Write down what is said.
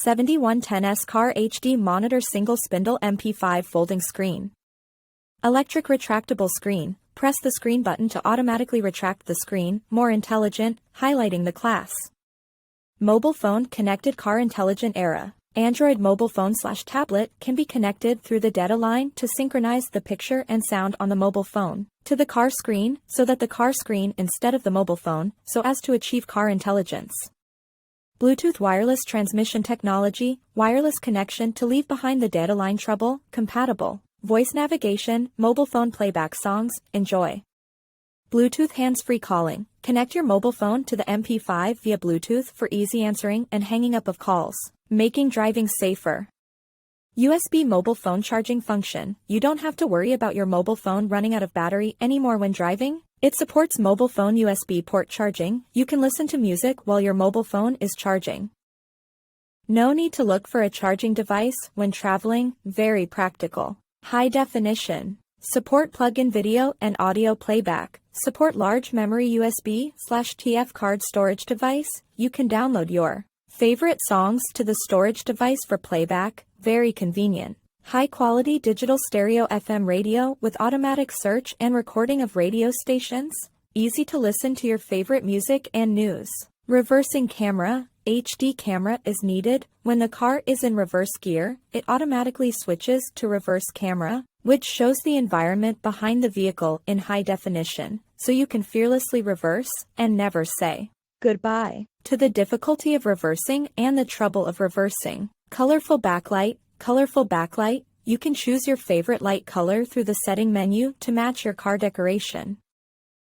7110S Car HD Monitor Single Spindle MP5 Folding Screen. Electric retractable screen. Press the screen button to automatically retract the screen, more intelligent, highlighting the class. Mobile phone connected car intelligent era. Android mobile phone/tablet can be connected through the data line to synchronize the picture and sound on the mobile phone to the car screen so that the car screen instead of the mobile phone, so as to achieve car intelligence. Bluetooth wireless transmission technology, wireless connection to leave behind the data line trouble, compatible. Voice navigation, mobile phone playback songs, enjoy. Bluetooth hands-free calling. Connect your mobile phone to the MP5 via Bluetooth for easy answering and hanging up of calls, making driving safer. USB mobile phone charging function. You don't have to worry about your mobile phone running out of battery anymore when driving. It supports mobile phone USB port charging. You can listen to music while your mobile phone is charging. No need to look for a charging device when traveling, very practical. High definition. Support plug-in video and audio playback. Support large memory USB/TF card storage device. You can download your favorite songs to the storage device for playback, very convenient. High-quality digital stereo FM radio with automatic search and recording of radio stations. Easy to listen to your favorite music and news. Reversing camera. HD camera is needed. When the car is in reverse gear, it automatically switches to reverse camera, which shows the environment behind the vehicle in high definition, so you can fearlessly reverse and never say goodbye to the difficulty of reversing and the trouble of reversing. Colorful backlight. Colorful backlight. You can choose your favorite light color through the setting menu to match your car decoration.